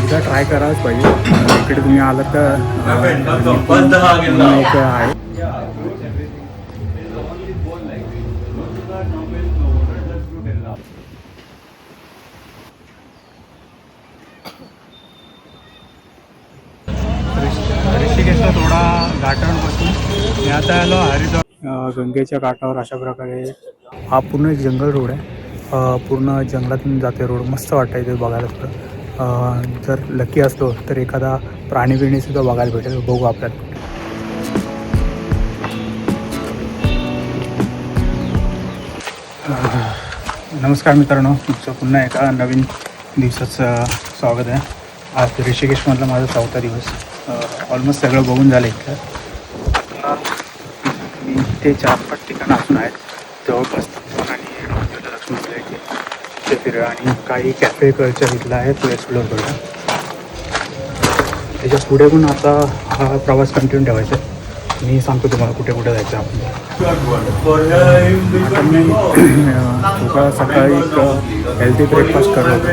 एकदा ट्राय करायलाच पाहिजे. इकडे तुम्ही आलात तर एक आहे. ऋषिकेशला थोडा घाटावर बसून मी आता आलो हरिद्वार. गंगेच्या काठावर अशा प्रकारे हा पूर्ण एक जंगल रोड आहे. पूर्ण जंगलातून जाते रोड. मस्त वाटतं इथे बघायला थोडं. जर लकी असलो तर एखादा प्राणी सुद्धा बघायला भेटेल. बघू आपल्याला. नमस्कार मित्रांनो, तुमचं पुन्हा एका नवीन दिवसाचं स्वागत आहे. आज ऋषिकेशमधला माझा 4था दिवस. ऑलमोस्ट सगळं बघून झालं इथलं. आता मी इथे 4-5 ठिकाणं असून आहेत जवळपास. आणि लक्ष्मीला इथे फिरा आणि काही कॅफे कल्चर इथला आहे तो एक्सप्लोअर करूया. त्याच्या पुढे पण आता हा प्रवास कंटिन्यू ठेवायचा आहे. मी सांगतो तुम्हाला कुठे कुठे जायचं आपण. आता मी सकाळी एक हेल्दी ब्रेकफास्ट करत होतो.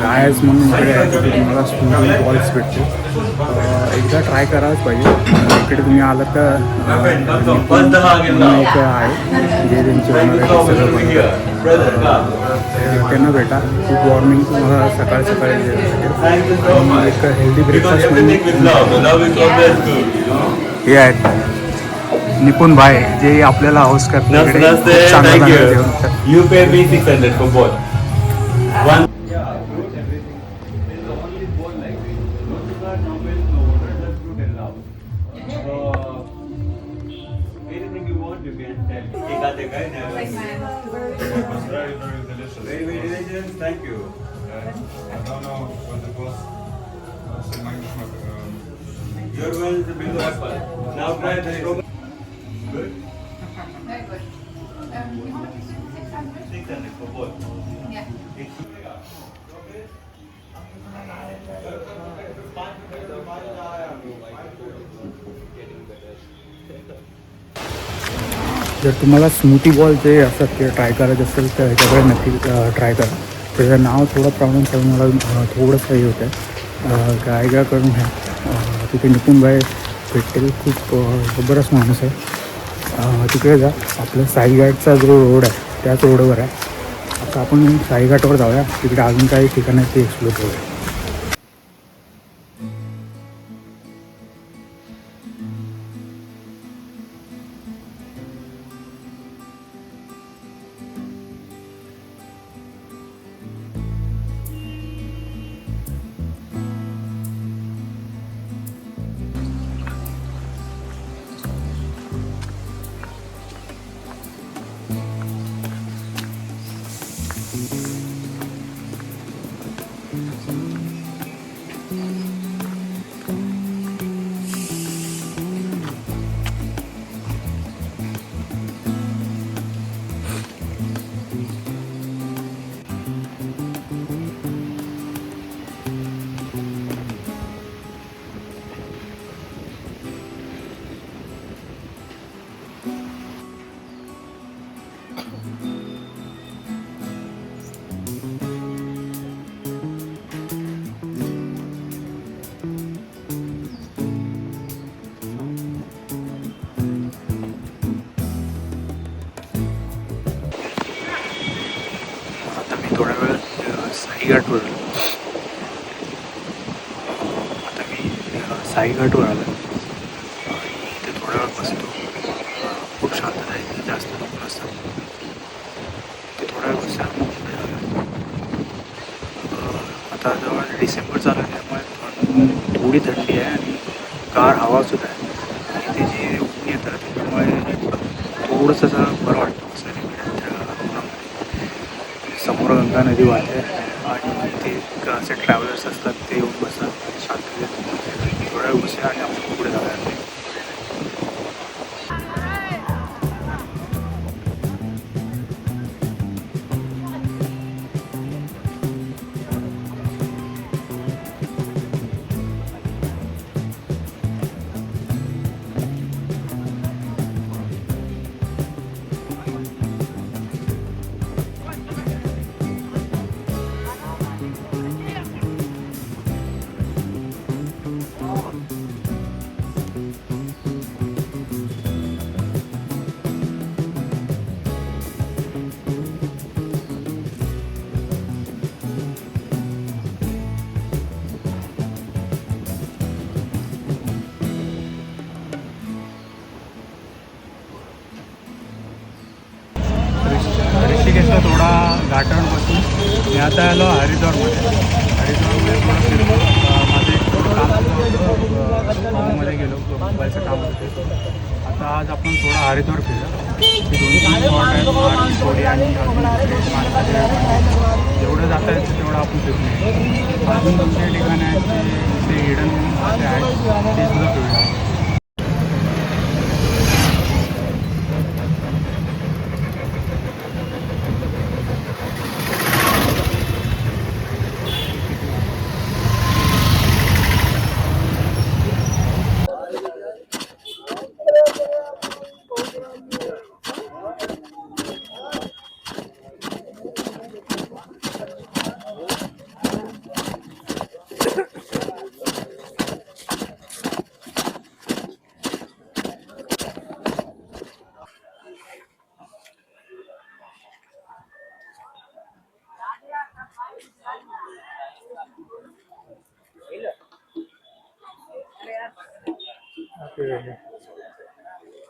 गायज म्हणून इकडे आहे तिथे तुम्हाला स्मूदी बॉल्स भेटते. एकदा ट्राय करायलाच पाहिजे. इकडे तुम्ही आलात तर एक आहे जे त्यांचे सगळं त्यांना भेटा. खूप वॉर्मिंग तुम्हाला सकाळी सकाळी आणि एक हेल्दी ब्रेकफास्ट म्हणून हे आहेत निपुण भाई जे आपल्याला हाऊस करतात. You pay me 600 for both. One. Anything you want, you can tell. Very, very delicious. Thank you. I don't know what it was. Your one is the bill apple. Now try the Good. Very good. You want to 600? 600 for both. Yeah. जर तुम्हाला smoothie ball जे असतात ते try करायचं असेल तर ह्याच्याकडे नक्की ट्राय करा. त्याचं नाव थोडं प्रॉब्लेम करून मला थोडंसं हे होतं. गायगा करून घ्या. तिथे निपुण भाई भेटतील. खूप जबरदस्त माणूस आहे. तिकडे जा. आपलं साईघाटचा जो रोड आहे त्याच रोडवर आहे. आता आपण साईघाटावर जाऊया. तिकडे अजून काही ठिकाणं आहेत ते एक्सप्लोर करूया. थोडा वेळ साईघाटवर आलो. आता मी साईघाटवर आलो आणि इथे थोडा वेळ बसतो. खूप शांतता आहे. जास्त लोक नसतात. ते थोडा वेळ बसा मग पुढे झालं. आता जवळ डिसेंबर चालू आहे त्यामुळे थोडी थंडी आहे आणि गार हवासुद्धा आहे. आणि ते जे ऊन येतं त्याच्यामुळे थोडंसं असं बरं वाटतं बसायला त्या उन्हामध्ये. समोर गंगा नदी वाहते आणि ते असे ट्रॅव्हलर्स असतात ते येऊन बसतात शांततेत. थोड्या वेळ बसूया आणि आपण पुढे जाऊया. घाटावर बसून मी आता आलो हरिद्वारमध्ये. हरिद्वारमध्ये थोडं फिरलो. माझं एक काम मध्ये गेलो, मोबाईलचं काम होतं. आता आज आपण थोडं हरिद्वार फिरलो. ते 2-3 स्पॉट आहेत, थोडी आणि जेवढं जाता येतं तेवढं आपण फिरून येऊ. अजून 2-3 ठिकाणं आहेत ते हिडन मध्ये आहेत, ते सुद्धा फिरूया.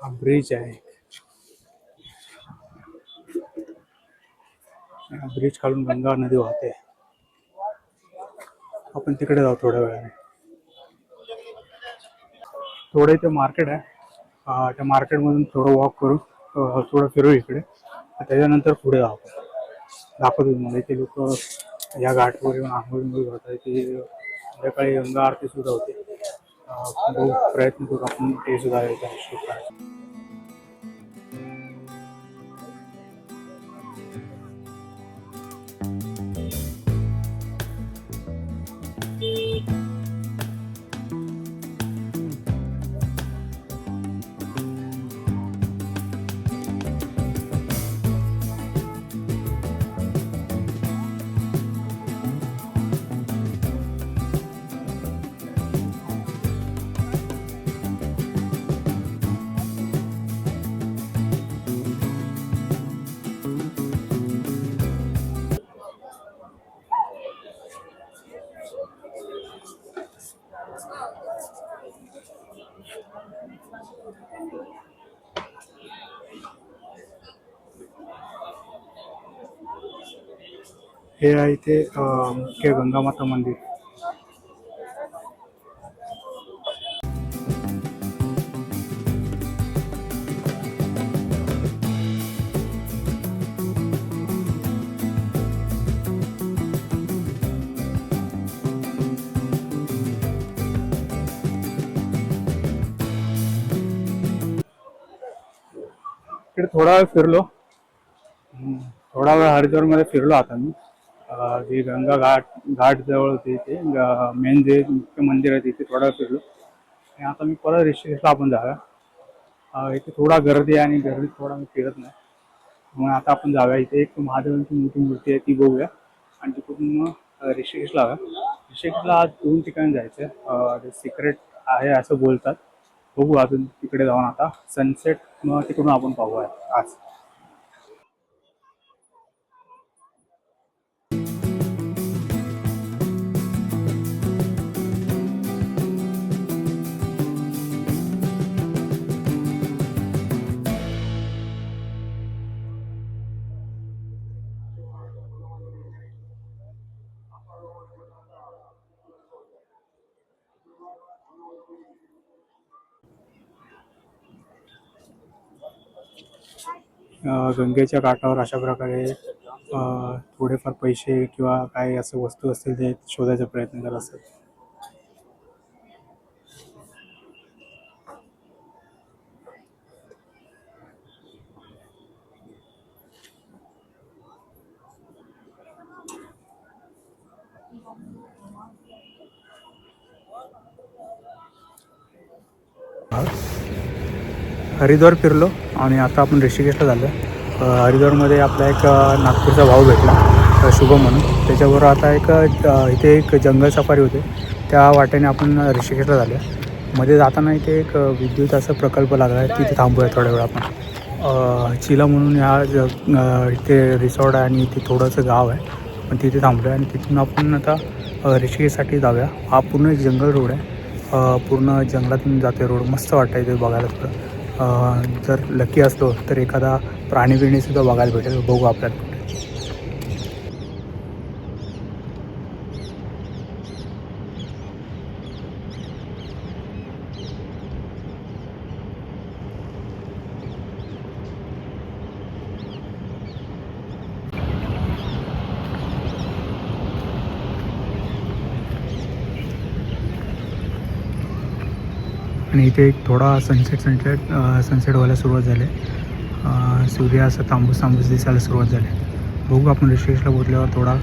हा ब्रिज आहे. ब्रिज खालून गंगा नदी वाहते. आपण तिकडे जाऊ थोड्या वेळाने. थोडं इथे मार्केट आहे. त्या मार्केटमधून थोडं वॉक करू, थोडं फिरू इकडे. त्याच्यानंतर पुढे जाऊ. दाखवतो तुम्हाला इथे लोक या घाटवर येऊन आंघोळी करतात. की संध्याकाळी गंगा आरती सुद्धा होते. बहुत प्रयत्न करू आपण ते सुद्धा शूट करायचं. हे आहे इथे मुख्य गंगा माता मंदिर. इकडे थोडा वेळ फिरलो. थोडा वेळ हरिद्वारमध्ये फिरलो आता मी. जे गंगा घाट जवळ होते ते मेन जे मुख्य मंदिर आहे तिथे थोडा फिरलो. आणि आता मी परत ऋषिकेशला आपण जाऊया. इथे थोडा गर्दी आहे आणि गर्दीत थोडा मी फिरत नाही. मग आता आपण जाऊया. इथे एक महादेवांची मोठी मूर्ती आहे ती बघूया आणि तिकडून मग ऋषिकेशला जाऊया. ऋषिकेशला आज 2 ठिकाणी जायचं. सिक्रेट आहे असं बोलतात. बघू अजून तिकडे जाऊन आता सनसेट मग तिकडून आपण पाहूया आज. गंगेच्या काठावर अशा प्रकारे थोडेफार पैसे किंवा काही असं वस्तू असतील ते शोधायचा प्रयत्न करत असतात. हरिद्वार फिरलो आणि आता आपण ऋषिकेशला झालो. हरिद्वारमध्ये आपला एक नागपूरचा भाऊ भेटला शुभम म्हणून. त्याच्याबरोबर आता इथे एक जंगल सफारी होते. त्या वाटेने आपण ऋषिकेशला झालो. मध्ये जाताना इथे एक विद्युत असा प्रकल्प लागला आहे. तिथे थांबूया थोड्या वेळ आपण. चिला म्हणून इथे रिसॉर्ट आहे आणि इथे थोडंसं गाव आहे. पण तिथे थांबलो आहे आणि तिथून आपण आता ऋषिकेशसाठी जाऊया. हा पूर्ण एक जंगल रोड आहे. पूर्ण जंगलातून जाते रोड. मस्त वाटतं इथे बघायला थोडं. जर लकी असलो तर एखादा प्राणी बिणीसुद्धा बघायला भेटेल. बघू आपल्याला. आणि इथे एक थोडा सनसेट व्हायला सुरुवात झाली. सूर्य असं तांबूस दिसायला सुरुवात झाली. बघू आपण ऋषिकेशला पोहोचल्यावर थोडा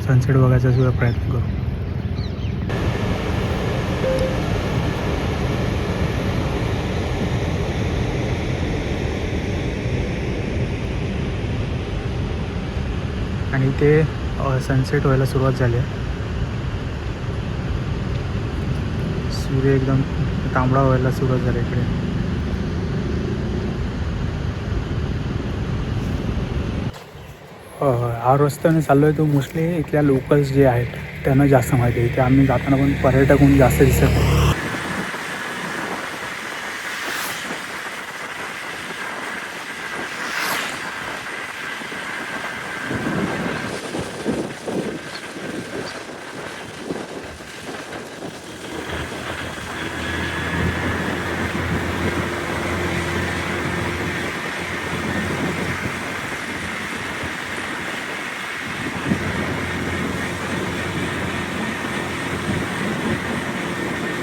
सनसेट बघायचा सुद्धा प्रयत्न करू. आणि इथे सनसेट व्हायला सुरुवात झाली आहे. सूर्य एकदम तांबडा व्हायला सुरुवात झाली इकडे. हा रस्त्याने चाललो आहे तो मोस्टली इथल्या लोकल्स जे आहेत त्यांना जास्त माहिती आहे. इथे आम्ही जाताना पण पर्यटक म्हणून जास्त दिसत नाही.